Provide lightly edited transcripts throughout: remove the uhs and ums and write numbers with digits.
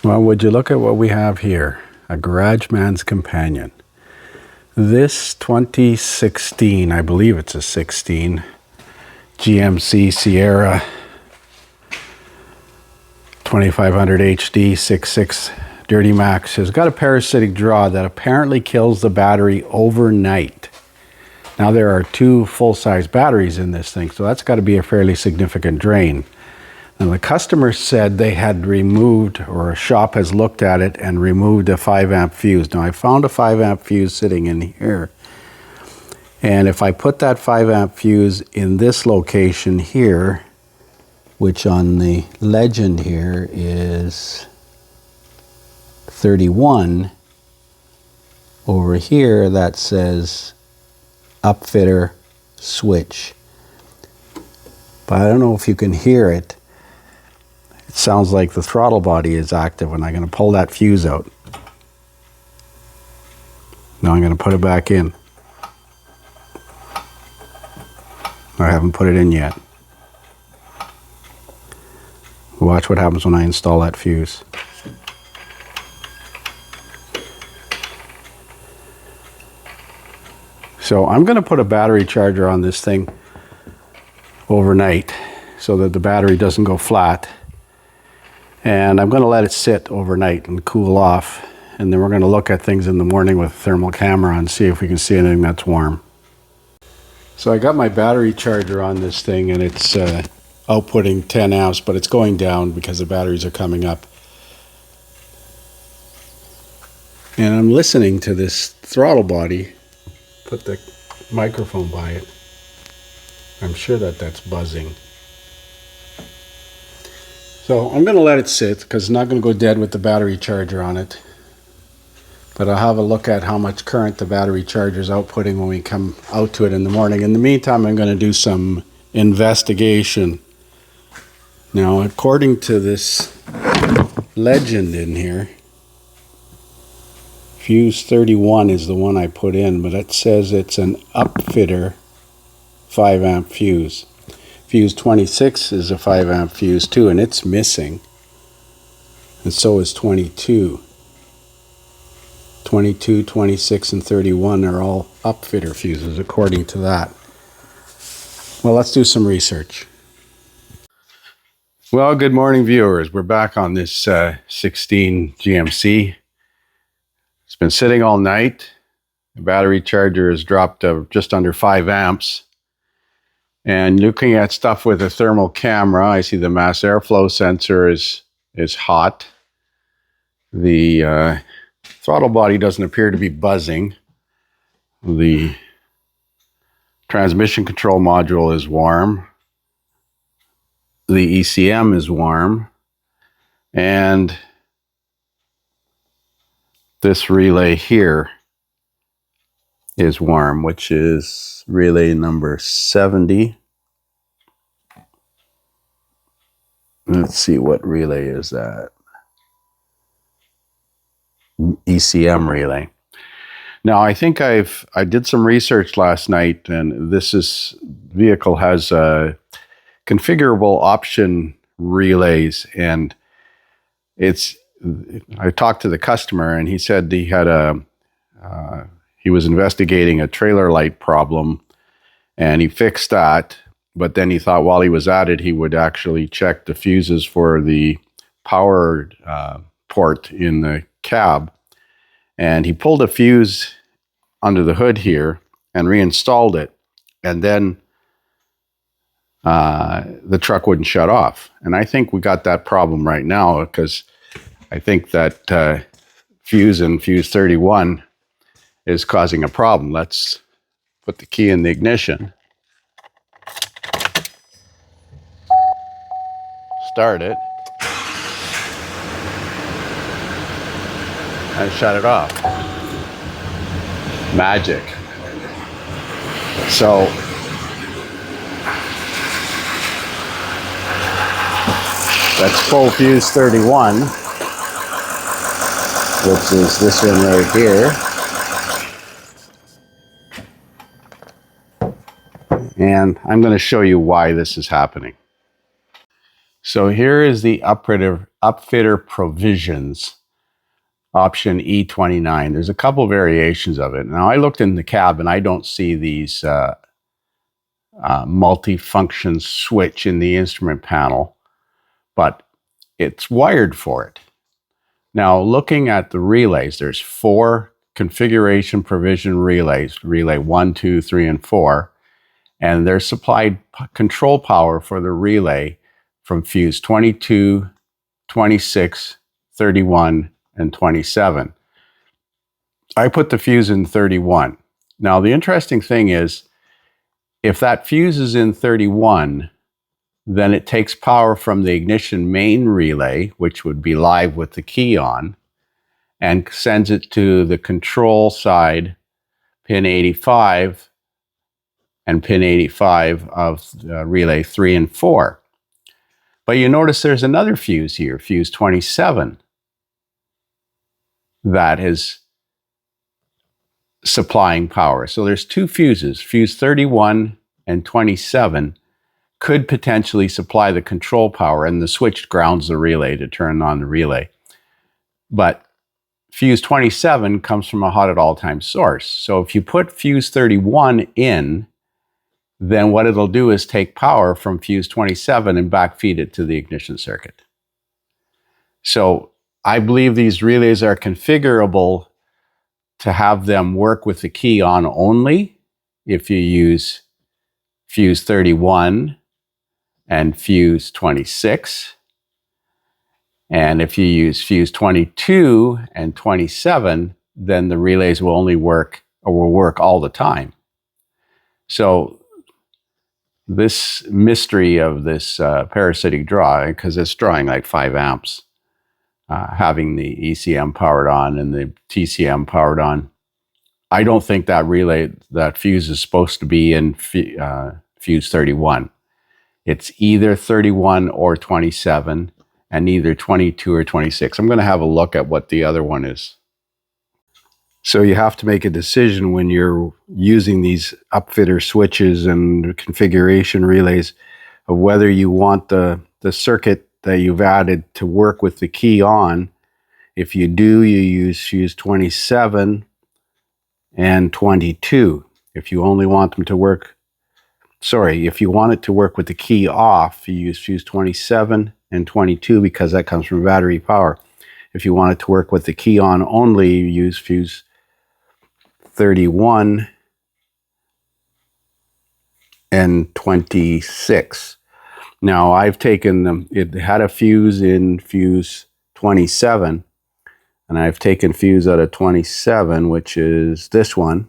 Well, would you look at what we have here? A garage man's companion. This 2016, I believe it's a 16, GMC Sierra 2500 HD 6.6 Dirty Max has got a parasitic draw that apparently kills the battery overnight. Now there are two full-size batteries in this thing, so that's got to be a fairly significant drain. And the customer said they had removed, or a shop has looked at it and removed a 5 amp fuse. Now I found a 5 amp fuse sitting in here. And if I put that 5 amp fuse in this location here, which on the legend here is 31, over here that says upfitter switch. But I don't know if you can hear it. It sounds like the throttle body is active, and I'm going to pull that fuse out. Now I'm going to put it back in. I haven't put it in yet. Watch what happens when I install that fuse. So I'm going to put a battery charger on this thing overnight so that the battery doesn't go flat. And I'm going to let it sit overnight and cool off. And then we're going to look at things in the morning with a thermal camera and see if we can see anything that's warm. So I got my battery charger on this thing, and it's outputting 10 amps, but it's going down because the batteries are coming up. And I'm listening to this throttle body. Put the microphone by it. I'm sure that that's buzzing. So I'm going to let it sit because it's not going to go dead with the battery charger on it. But I'll have a look at how much current the battery charger is outputting when we come out to it in the morning. In the meantime, I'm going to do some investigation. Now, according to this legend in here, fuse 31 is the one I put in, but it says it's an upfitter 5 amp fuse. Fuse 26 is a 5 amp fuse too, and it's missing. And so is 22. 22, 26, and 31 are all upfitter fuses according to that. Well, let's do some research. Well, good morning, viewers. We're back on this 16 GMC. It's been sitting all night. The battery charger has dropped just under 5 amps. And looking at stuff with a thermal camera, I see the mass airflow sensor is hot. The throttle body doesn't appear to be buzzing. The transmission control module is warm. The ECM is warm. And this relay here is warm, which is relay number 70. Let's see, what relay is that? ECM relay. Now, I think I did some research last night, and this vehicle has configurable option relays, and I talked to the customer, and he said he had he was investigating a trailer light problem, and he fixed that. But then he thought while he was at it, he would actually check the fuses for the power port in the cab. And he pulled a fuse under the hood here and reinstalled it. And then the truck wouldn't shut off. And I think we got that problem right now, because I think that fuse in fuse 31 is causing a problem. Let's put the key in the ignition. Start it. And shut it off. Magic. So that's full fuse 31, which is this one right here. And I'm going to show you why this is happening. So here is the upfitter upfitter provisions, option E29. There's a couple variations of it. Now, I looked in the cab and I don't see these multi-function switch in the instrument panel, but it's wired for it. Now, looking at the relays, there's 4 configuration provision relays, relay 1, 2, 3, and 4, and they're supplied control power for the relay from fuse 22, 26, 31, and 27. I put the fuse in 31. Now, the interesting thing is, if that fuse is in 31, then it takes power from the ignition main relay, which would be live with the key on, and sends it to the control side, pin 85, and pin 85 of relay 3 and 4. But you notice there's another fuse here, fuse 27, that is supplying power. So there's 2 fuses, fuse 31 and 27, could potentially supply the control power, and the switch grounds the relay to turn on the relay. But fuse 27 comes from a hot at all times source. So if you put fuse 31 in, then what it'll do is take power from fuse 27 and backfeed it to the ignition circuit. So I believe these relays are configurable to have them work with the key on only if you use fuse 31 and fuse 26. And if you use fuse 22 and 27, then the relays will only work, or will work all the time. So this mystery of this parasitic draw, because it's drawing like 5 amps, having the ECM powered on and the TCM powered on, I don't think that relay, that fuse is supposed to be in fuse 31. It's either 31 or 27, and either 22 or 26. I'm going to have a look at what the other one is. So you have to make a decision when you're using these upfitter switches and configuration relays of whether you want the circuit that you've added to work with the key on. If you do, you use fuse 27 and 22. If you only want them to work, if you want it to work with the key off, you use fuse 27 and 22 because that comes from battery power. If you want it to work with the key on only, you use fuse 31 and 26. Now I've taken them, it had a fuse in fuse 27, and I've taken fuse out of 27, which is this one.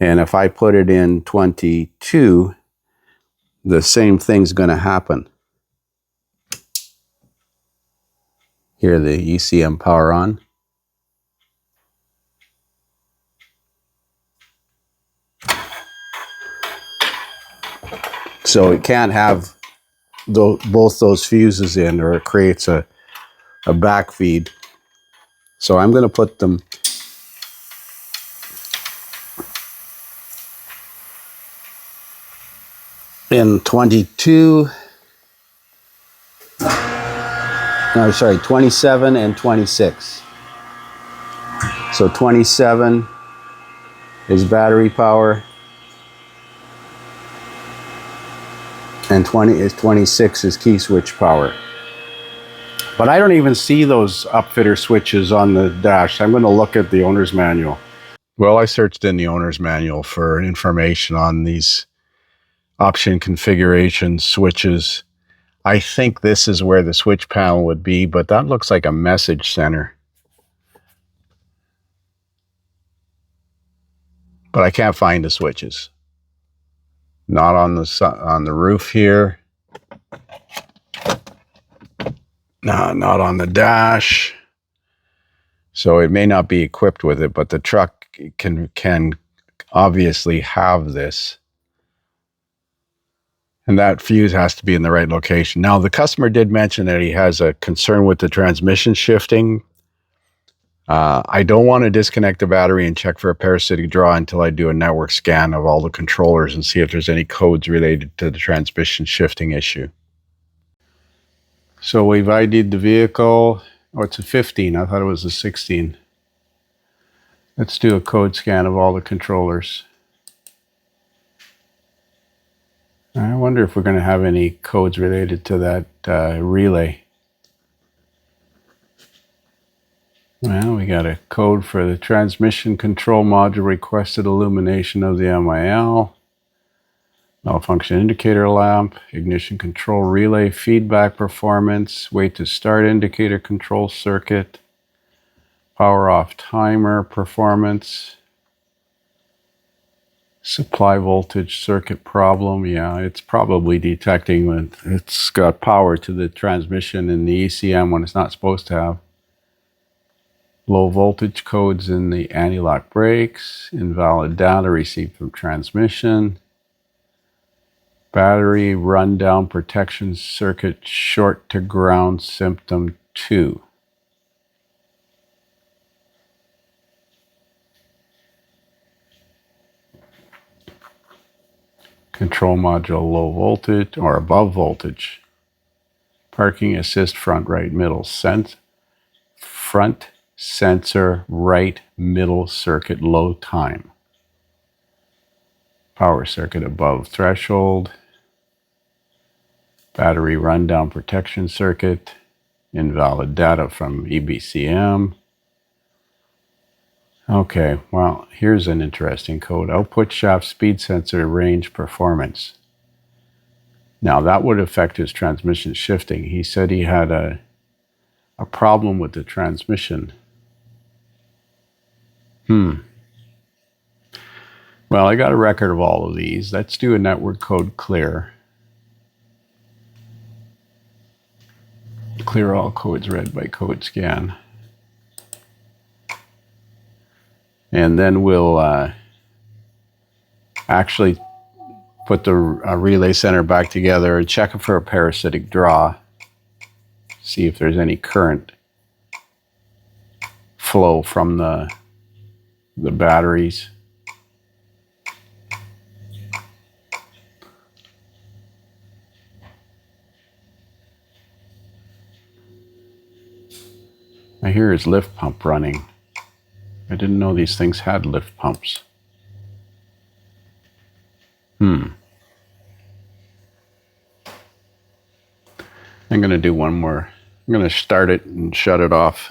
And if I put it in 22, the same thing's going to happen. Here, the ECM power on. So it can't have both those fuses in, or it creates a backfeed. So I'm going to put them in 27 and 26. So 27 is battery power, and 26 is key switch power. But I don't even see those upfitter switches on the dash. I'm going to look at the owner's manual. Well, I searched in the owner's manual for information on these option configuration switches. I think this is where the switch panel would be, but that looks like a message center. But I can't find the switches. Not on the roof here. No, not on the dash. So it may not be equipped with it, but the truck can obviously have this. And that fuse has to be in the right location. Now, the customer did mention that he has a concern with the transmission shifting. I don't want to disconnect the battery and check for a parasitic draw until I do a network scan of all the controllers and see if there's any codes related to the transmission shifting issue. So we've ID'd the vehicle. Oh, it's a 15. I thought it was a 16. Let's do a code scan of all the controllers. I wonder if we're going to have any codes related to that relay. Well, we got a code for the transmission control module requested illumination of the MIL, malfunction indicator lamp, ignition control relay feedback performance, wait to start indicator control circuit, power off timer performance, supply voltage circuit problem. Yeah, it's probably detecting when it's got power to the transmission in the ECM when it's not supposed to have. Low voltage codes in the anti-lock brakes, invalid data received from transmission, battery rundown protection circuit short to ground symptom 2. Control module low voltage or above voltage. Parking assist front right middle front sensor right middle circuit low time. Power circuit above threshold. Battery rundown protection circuit. Invalid data from EBCM. Okay, well, here's an interesting code. Output shaft speed sensor range performance. Now that would affect his transmission shifting. He said he had a problem with the transmission. Well, I got a record of all of these. Let's do a network code clear. Clear all codes read by code scan. And then we'll actually put the relay center back together and check it for a parasitic draw. See if there's any current flow from the batteries. I hear his lift pump running. I didn't know these things had lift pumps. I'm going to do one more. I'm going to start it and shut it off.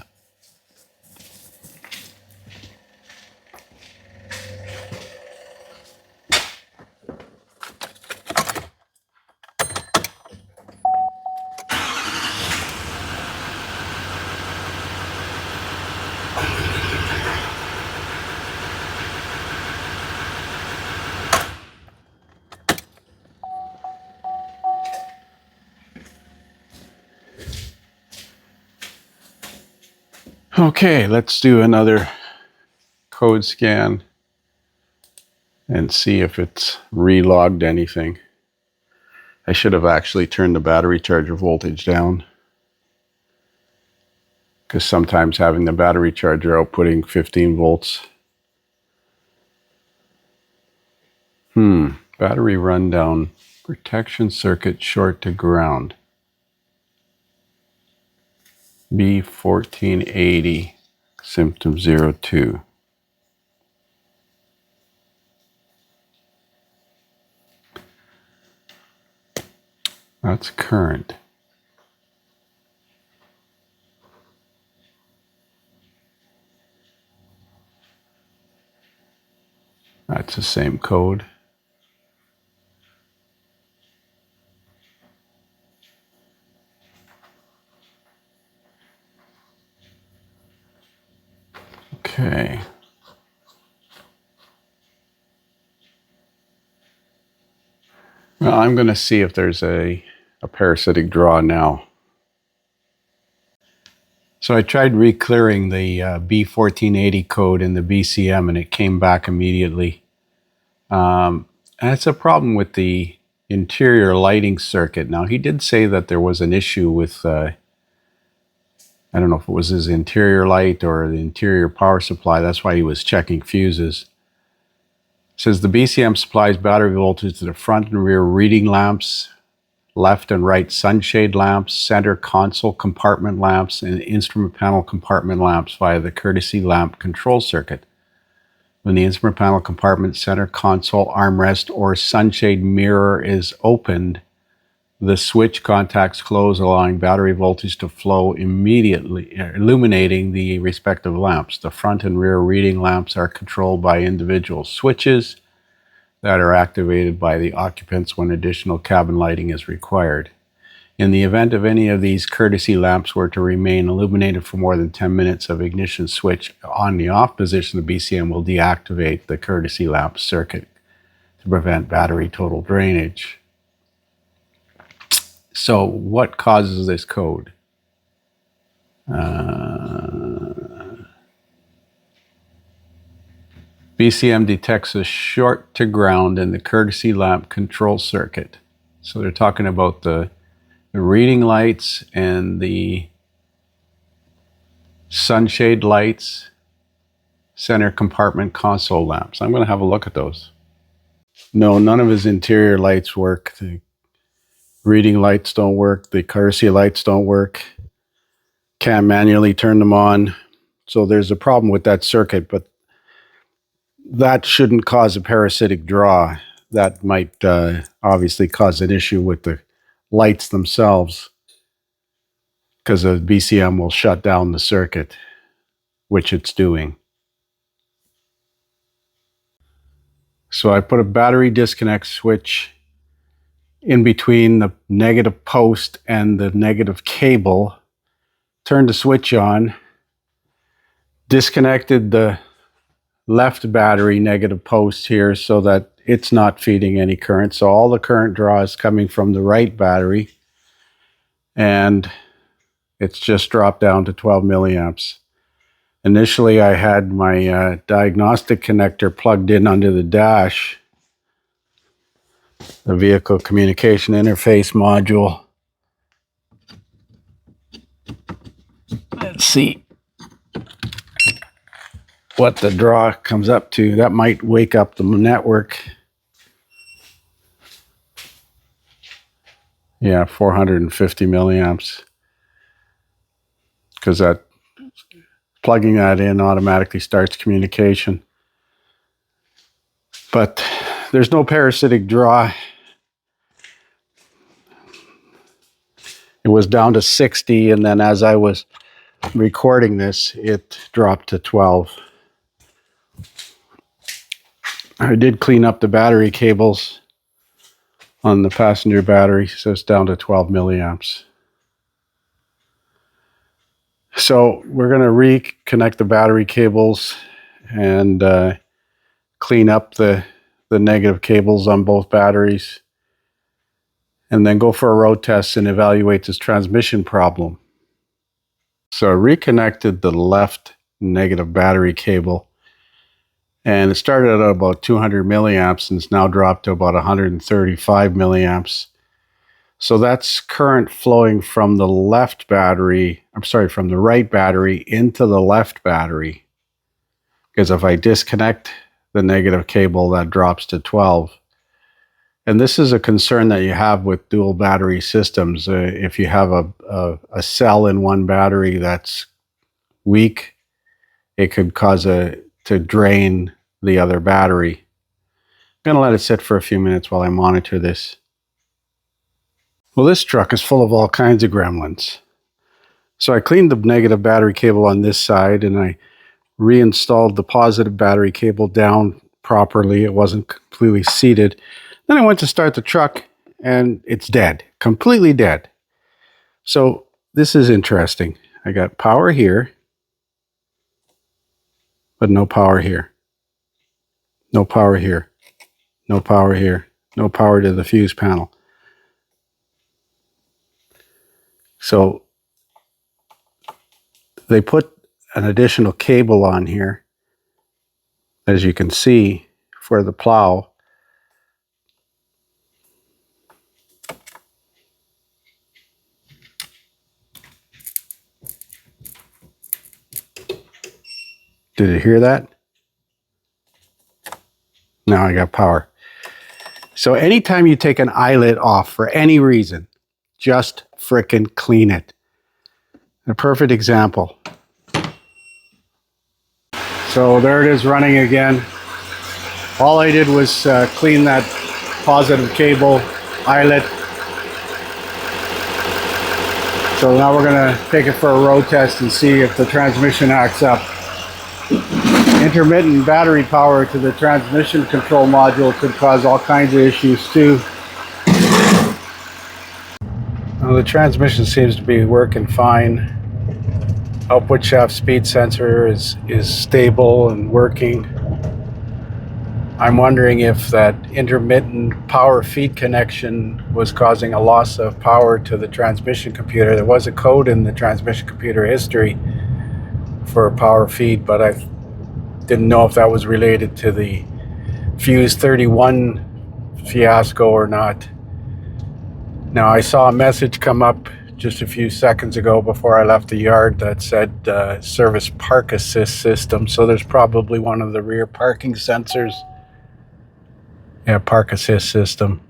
Okay, let's do another code scan and see if it's relogged anything. I should have actually turned the battery charger voltage down, because sometimes having the battery charger outputting 15 volts. Battery rundown protection circuit short to ground. B1480 symptom 02. That's current. That's the same code. Okay. Well, I'm going to see if there's a parasitic draw now. So I tried re-clearing the B1480 code in the BCM and it came back immediately. And it's a problem with the interior lighting circuit. Now, he did say that there was an issue with, I don't know if it was his interior light or the interior power supply. That's why he was checking fuses. It says the BCM supplies battery voltage to the front and rear reading lamps, left and right sunshade lamps, center console compartment lamps, and instrument panel compartment lamps via the courtesy lamp control circuit. When the instrument panel compartment, center console, armrest, or sunshade mirror is opened, the switch contacts close, allowing battery voltage to flow immediately, illuminating the respective lamps. The front and rear reading lamps are controlled by individual switches that are activated by the occupants when additional cabin lighting is required. In the event of any of these courtesy lamps were to remain illuminated for more than 10 minutes of ignition switch on the off position, the BCM will deactivate the courtesy lamp circuit to prevent battery total drainage. So what causes this code? BCM detects a short to ground in the courtesy lamp control circuit. So they're talking about the reading lights and the sunshade lights, center compartment console lamps. I'm going to have a look at those. No, none of his interior lights work. The reading lights don't work. The courtesy lights don't work. Can't manually turn them on. So there's a problem with that circuit, but that shouldn't cause a parasitic draw. That might obviously cause an issue with the lights themselves, because the BCM will shut down the circuit, which it's doing. So I put a battery disconnect switch in between the negative post and the negative cable, turned the switch on, disconnected the left battery negative post here so that it's not feeding any current. So all the current draw is coming from the right battery, and it's just dropped down to 12 milliamps. Initially, I had my diagnostic connector plugged in under the dash, the vehicle communication interface module. Let's see what the draw comes up to. That might wake up the network. Yeah, 450 milliamps. Because that plugging that in automatically starts communication. But there's no parasitic draw. It was down to 60, and then as I was recording this, it dropped to 12. I did clean up the battery cables on the passenger battery, so it's down to 12 milliamps. So we're going to reconnect the battery cables and clean up the negative cables on both batteries, and then go for a road test and evaluate this transmission problem. So I reconnected the left negative battery cable, and it started at about 200 milliamps and it's now dropped to about 135 milliamps. So that's current flowing from the left battery, from the right battery into the left battery. Because if I disconnect the negative cable, that drops to 12. And this is a concern that you have with dual battery systems. If you have a cell in one battery that's weak, it could cause to drain the other battery. I'm going to let it sit for a few minutes while I monitor this. Well, this truck is full of all kinds of gremlins. So I cleaned the negative battery cable on this side, and I reinstalled the positive battery cable down properly. It wasn't completely seated. Then I went to start the truck, and it's dead, completely dead. So this is interesting. I got power here, but no power here. No power here. No power here. No power to the fuse panel. So they put an additional cable on here, as you can see, for the plow. Did you hear that? Now I got power. So anytime you take an eyelet off for any reason, just frickin' clean it. A perfect example. So there it is running again. All I did was clean that positive cable eyelet. So now we're going to take it for a road test and see if the transmission acts up. Intermittent battery power to the transmission control module could cause all kinds of issues too. Well, the transmission seems to be working fine. Output shaft speed sensor is stable and working. I'm wondering if that intermittent power feed connection was causing a loss of power to the transmission computer. There was a code in the transmission computer history for power feed, but I didn't know if that was related to the Fuse 31 fiasco or not. Now, I saw a message come up just a few seconds ago before I left the yard that said service park assist system. So there's probably one of the rear parking sensors. Yeah, park assist system.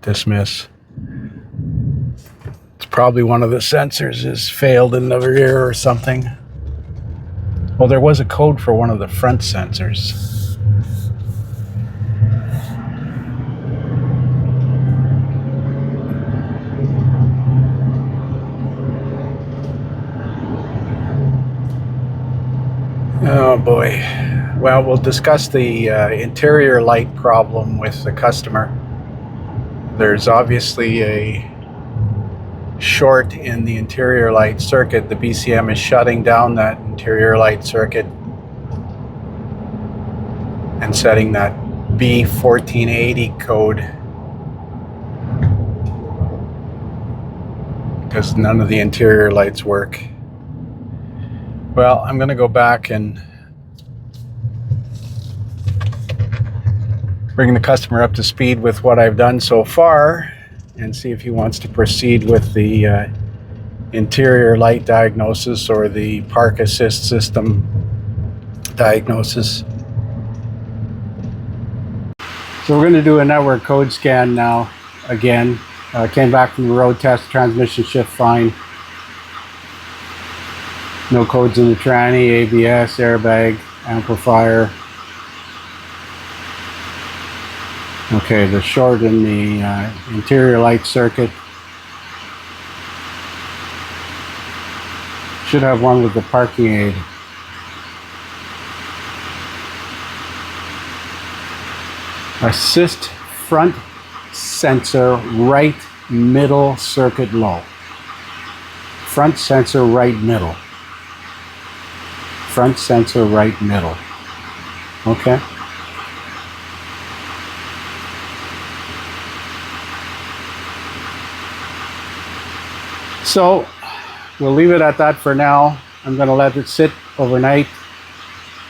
Dismiss. It's probably one of the sensors is failed in the rear or something. Well, there was a code for one of the front sensors. Oh boy. Well, we'll discuss the interior light problem with the customer. There's obviously a short in the interior light circuit. The BCM is shutting down that interior light circuit and setting that B1480 code because none of the interior lights work. Well, I'm going to go back and bring the customer up to speed with what I've done so far and see if he wants to proceed with the interior light diagnosis or the park assist system diagnosis. So we're going to do a network code scan now again. Came back from the road test, transmission shift fine. No codes in the tranny, ABS, airbag, amplifier. Okay, the short in the interior light circuit. Should have one with the parking aid. Assist front sensor right middle circuit low. Front sensor right middle. Front sensor right middle. Okay. So we'll leave it at that for now. I'm going to let it sit overnight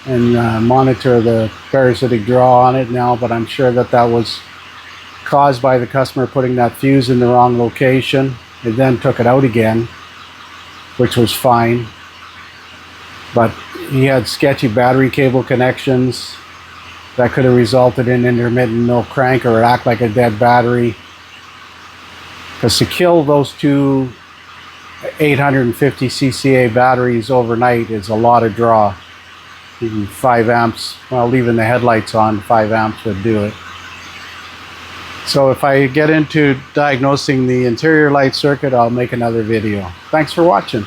and monitor the parasitic draw on it now, but I'm sure that that was caused by the customer putting that fuse in the wrong location. It then took it out again, which was fine. But he had sketchy battery cable connections that could have resulted in intermittent no crank or act like a dead battery. Because to kill those two 850 CCA batteries overnight is a lot of draw. Even 5 amps, well, leaving the headlights on, 5 amps would do it. So if I get into diagnosing the interior light circuit, I'll make another video. Thanks for watching.